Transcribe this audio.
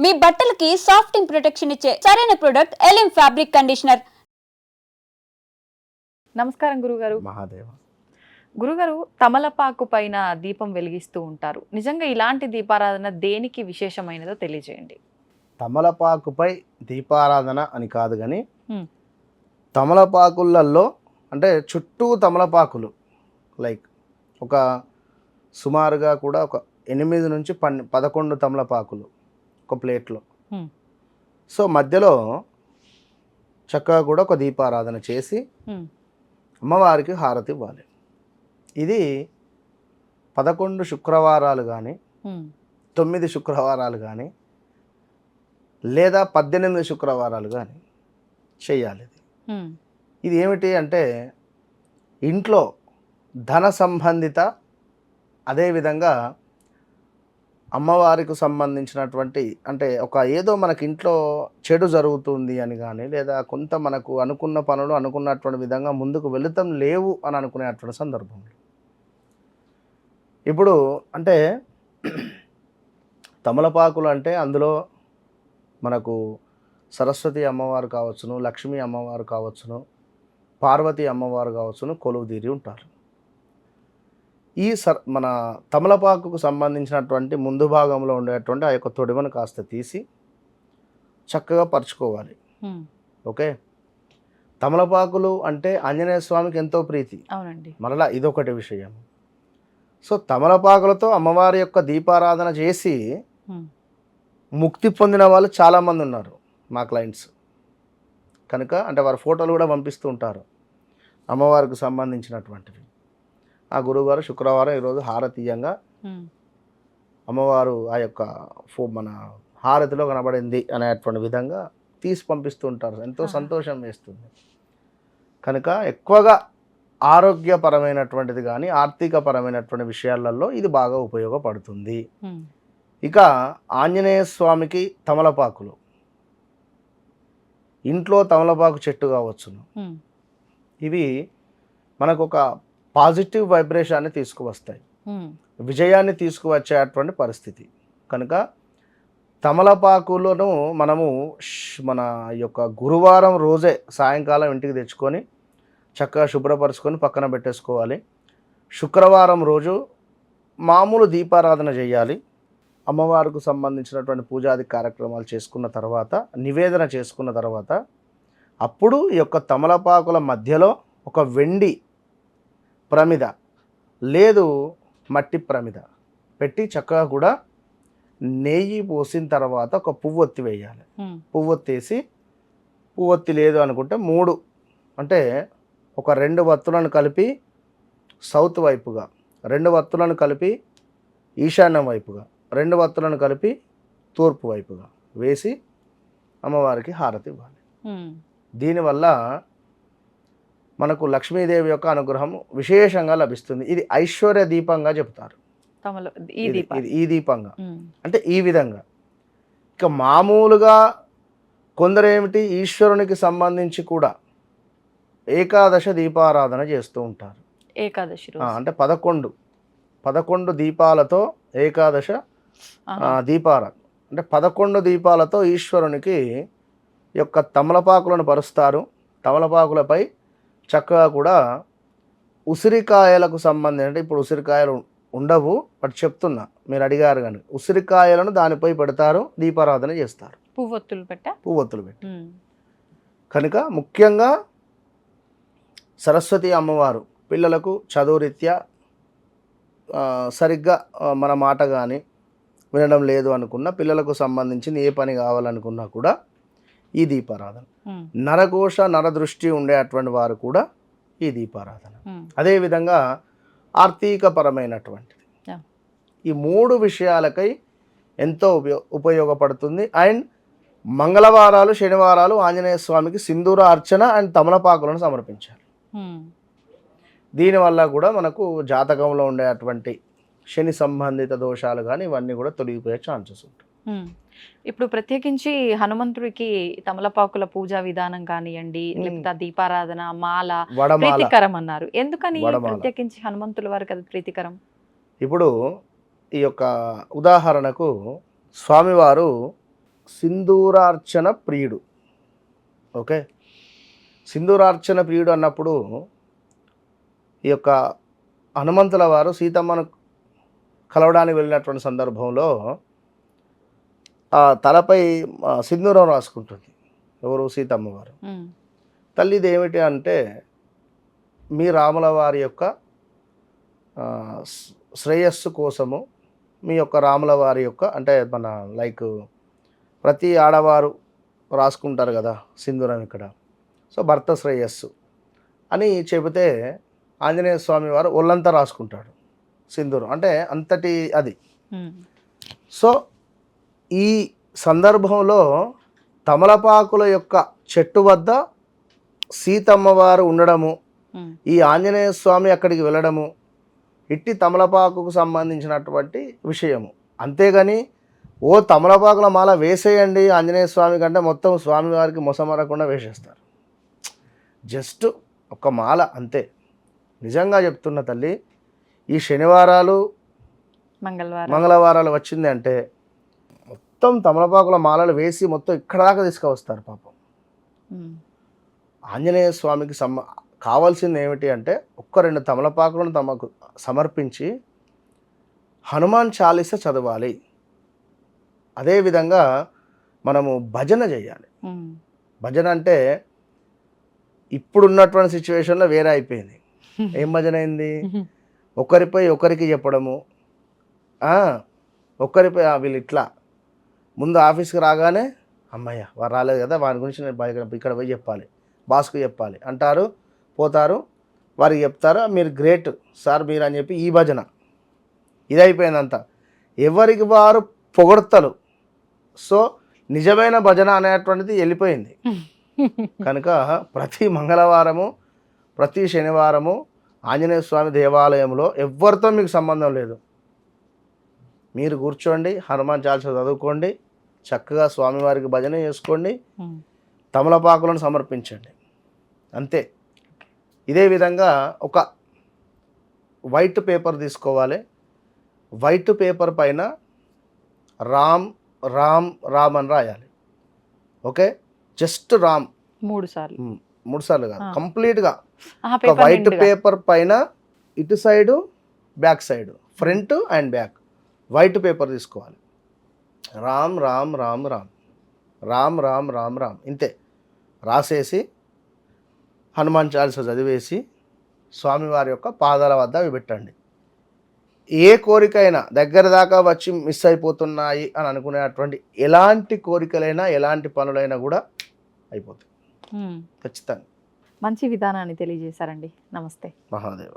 మీ బట్టలకి సాఫ్టింగ్ ప్రొటెక్షన్ ఇచ్చే సరైన ప్రొడక్ట్ ఎలిమ్ ఫ్యాబ్రిక్ కండిషనర్. నమస్కారం గురుగారు. మహాదేవ. గురుగారు, తమలపాకు పైన దీపం వెలిగిస్తూ ఉంటారు. నిజంగా ఇలాంటి దీపారాధన దేనికి విశేషమైనదో తెలియజేయండి. తమలపాకుపై దీపారాధన అని కాదు కానీ తమలపాకులలో అంటే చుట్టూ తమలపాకులు లైక్ ఒక సుమారుగా కూడా ఒక 8 నుంచి 11 తమలపాకులు ఒక ప్లేట్లో. సో మధ్యలో చక్కగా కూడా ఒక దీపారాధన చేసి అమ్మవారికి హారతి ఇవ్వాలి. ఇది 11 శుక్రవారాలు కానీ 9 శుక్రవారాలు కానీ లేదా 18 శుక్రవారాలు కానీ చెయ్యాలి. ఇది ఏమిటి అంటే ఇంట్లో ధన సంబంధిత, అదేవిధంగా అమ్మవారికి సంబంధించినటువంటి అంటే ఒక ఏదో మనకి ఇంట్లో చెడు జరుగుతుంది అని కానీ లేదా కొంత మనకు అనుకున్న పనులు అనుకున్నటువంటి విధంగా ముందుకు వెళుతాం లేవు అని అనుకునేటువంటి సందర్భంలో ఇప్పుడు అంటే తమలపాకులు అంటే అందులో మనకు సరస్వతి అమ్మవారు కావచ్చును, లక్ష్మీ అమ్మవారు కావచ్చును, పార్వతీ అమ్మవారు కావచ్చును కొలువు తీరి ఉంటారు. ఈ మన తమలపాకుకు సంబంధించినటువంటి ముందు భాగంలో ఉండేటువంటి ఆ యొక్క తొడిమను కాస్త తీసి చక్కగా పరుచుకోవాలి. ఓకే, తమలపాకులు అంటే ఆంజనేయ స్వామికి ఎంతో ప్రీతి. అవునండి. మరలా ఇదొకటి విషయం. సో తమలపాకులతో అమ్మవారి యొక్క దీపారాధన చేసి ముక్తి పొందిన వాళ్ళు చాలామంది ఉన్నారు మా క్లయింట్స్. కనుక అంటే వారి ఫోటోలు కూడా పంపిస్తూ ఉంటారు అమ్మవారికి సంబంధించినటువంటివి. ఆ గురువుగారు శుక్రవారం ఈరోజు హారతీయంగా అమ్మవారు ఆ యొక్క మన హారతిలో కనబడింది అనేటువంటి విధంగా తీసి పంపిస్తూ ఉంటారు. ఎంతో సంతోషం వేస్తుంది. కనుక ఎక్కువగా ఆరోగ్యపరమైనటువంటిది కానీ ఆర్థికపరమైనటువంటి విషయాలలో ఇది బాగా ఉపయోగపడుతుంది. ఇక ఆంజనేయ స్వామికి తమలపాకులు, ఇంట్లో తమలపాకు చెట్టు కావచ్చును, ఇవి మనకు ఒక పాజిటివ్ వైబ్రేషన్ని తీసుకువస్తాయి, విజయాన్ని తీసుకువచ్చేటువంటి పరిస్థితి. కనుక తమలపాకులను మనము మన యొక్క గురువారం రోజే సాయంకాలం ఇంటికి తెచ్చుకొని చక్కగా శుభ్రపరుచుకొని పక్కన పెట్టేసుకోవాలి. శుక్రవారం రోజు మామూలు దీపారాధన చేయాలి. అమ్మవారికి సంబంధించినటువంటి పూజాది కార్యక్రమాలు చేసుకున్న తర్వాత, నివేదన చేసుకున్న తర్వాత అప్పుడు ఈ యొక్క తమలపాకుల మధ్యలో ఒక వెండి ప్రమిద లేదు మట్టి ప్రమిద పెట్టి చక్కగా కూడా నెయ్యి పోసిన తర్వాత ఒక పువ్వొత్తి వేయాలి. పువ్వొత్తేసి పువ్వొత్తి లేదు అనుకుంటే 3 అంటే ఒక 2 వత్తులను కలిపి సౌత్ వైపుగా, 2 వత్తులను కలిపి ఈశాన్యం వైపుగా, 2 వత్తులను కలిపి తూర్పు వైపుగా వేసి అమ్మవారికి హారతి ఇవ్వాలి. దీనివల్ల మనకు లక్ష్మీదేవి యొక్క అనుగ్రహం విశేషంగా లభిస్తుంది. ఇది ఐశ్వర్య దీపంగా చెప్తారు. ఈ దీపంగా అంటే ఈ విధంగా. ఇక మామూలుగా కొందరేమిటి ఈశ్వరునికి సంబంధించి కూడా ఏకాదశ దీపారాధన చేస్తూ ఉంటారు. ఏకాదశి అంటే 11 దీపాలతో ఏకాదశ దీపారాధన అంటే 11 దీపాలతో ఈశ్వరునికి యొక్క తమలపాకులను పరుస్తారు. తమలపాకులపై చక్కగా కూడా ఉసిరికాయలకు సంబంధించి, అంటే ఇప్పుడు ఉసిరికాయలు ఉండవు బట్ చెప్తున్నా, మీరు అడిగారు కానీ ఉసిరికాయలను దానిపై పెడతారు, దీపారాధన చేస్తారు, పువ్వొత్తులు పెట్టి. కనుక ముఖ్యంగా సరస్వతి అమ్మవారు పిల్లలకు చదువురీత్యా సరిగ్గా మన మాట కానీ వినడం లేదు అనుకున్న పిల్లలకు సంబంధించిన ఏ పని కావాలనుకున్నా కూడా ఈ దీపారాధన. నరఘోష నరదృష్టి ఉండేటువంటి వారు కూడా ఈ దీపారాధన. అదేవిధంగా ఆర్థికపరమైనటువంటిది. ఈ 3 విషయాలకై ఎంతో ఉపయోగపడుతుంది. అండ్ మంగళవారాలు శనివారాలు ఆంజనేయ స్వామికి సింధూర అర్చన అండ్ తమలపాకులను సమర్పించాలి. దీనివల్ల కూడా మనకు జాతకంలో ఉండేటువంటి శని సంబంధిత దోషాలు కానీ ఇవన్నీ కూడా తొలగిపోయే ఛాన్సెస్ ఉంటాయి. ఇప్పుడు ప్రత్యేకించి హనుమంతుడికి తమలపాకుల పూజా విధానం కానివ్వండి, లేకపోతే దీపారాధన, మాల ప్రీతికరం అన్నారు. ఎందుకని ప్రత్యేకించి హనుమంతుల వారికి అది ప్రీతికరం? ఇప్పుడు ఈ యొక్క ఉదాహరణకు స్వామివారు సింధూరార్చన ప్రియుడు. ఓకే, సింధూరార్చన ప్రియుడు అన్నప్పుడు ఈ యొక్క హనుమంతుల వారు సీతమ్మను కలవడానికి వెళ్ళినటువంటి సందర్భంలో ఆ తలపై సింధూరం రాసుకుంటుంది ఎవరు, సీతమ్మ వారు. తల్లి ఇది ఏమిటి అంటే, మీ రాముల వారి యొక్క శ్రేయస్సు కోసము, మీ యొక్క రాముల వారి యొక్క అంటే మన లైక్ ప్రతి ఆడవారు రాసుకుంటారు కదా సింధూరం ఇక్కడ, సో భర్త శ్రేయస్సు అని చెబితే ఆంజనేయ స్వామి వారు ఒళ్ళంతా రాసుకుంటాడు సింధూరం, అంటే అంతటి అది. సో ఈ సందర్భంలో తమలపాకుల యొక్క చెట్టు వద్ద సీతమ్మ వారు ఉండడము, ఈ ఆంజనేయ స్వామి అక్కడికి వెళ్ళడము, ఇట్టి తమలపాకుకు సంబంధించినటువంటి విషయము. అంతేగాని ఓ తమలపాకుల మాల వేసేయండి ఆంజనేయ స్వామి కంటే మొత్తం స్వామివారికి మొసమరకుండా వేసేస్తారు. జస్ట్ ఒక మాల అంతే. నిజంగా చెప్తున్న తల్లి, ఈ శనివారాలు మంగళవారాలు వచ్చింది అంటే మొత్తం తమలపాకుల మాలలు వేసి మొత్తం ఇక్కడ దాకా తీసుకువస్తారు పాపం. ఆంజనేయ స్వామికి కావాల్సింది ఏమిటి అంటే ఒక్క 2 తమలపాకులను తమకు సమర్పించి హనుమాన్ చాలీస చదవాలి. అదేవిధంగా మనము భజన చేయాలి. భజన అంటే ఇప్పుడున్నటువంటి సిచ్యువేషన్లో వేరే అయిపోయింది. ఏం భజన అయింది? ఒకరిపై ఒకరికి చెప్పడము, ఒకరిపై వీళ్ళు ఇట్లా ముందు ఆఫీస్కి రాగానే అమ్మయ్య వారు రాలేదు కదా, వారి గురించి నేను ఇక్కడ పోయి చెప్పాలి, బాస్కు చెప్పాలి అంటారు, పోతారు, వారికి చెప్తారు మీరు గ్రేట్ సార్ మీరు అని చెప్పి ఈ భజన ఇది అయిపోయిందంతా. ఎవరికి వారు పొగడ్తలు. సో నిజమైన భజన అనేటువంటిది వెళ్ళిపోయింది. కనుక ప్రతి మంగళవారము ప్రతి శనివారము ఆంజనేయ స్వామి దేవాలయంలో ఎవరితో మీకు సంబంధం లేదు, మీరు కూర్చోండి, హనుమాన్ చాలీస చదువుకోండి, చక్కగా స్వామివారికి భజన చేసుకోండి, తమలపాకులను సమర్పించండి, అంతే. ఇదే విధంగా ఒక వైట్ పేపర్ తీసుకోవాలి. వైట్ పేపర్ పైన రామ్ రామ్ రామ్ అని రాయాలి. ఓకే, జస్ట్ రామ్ 3 సార్లు కాదు, కంప్లీట్గా ఒక వైట్ పేపర్ పైన ఇటు side back side front and back white paper తీసుకోవాలి. రామ్ రామ్ రామ్ రామ్ రామ్ రామ్ రామ్ రామ్ ఇంతే రాసేసి హనుమాన్ చాలీస చదివేసి స్వామివారి యొక్క పాదాల వద్ద అవి పెట్టండి. ఏ కోరికైనా దగ్గర దాకా వచ్చి మిస్ అయిపోతున్నాయి అని అనుకునేటువంటి ఎలాంటి కోరికలైనా ఎలాంటి పనులైనా కూడా అయిపోతాయి ఖచ్చితంగా. మంచి విధానాన్ని తెలియజేశారండి. నమస్తే. మహాదేవ.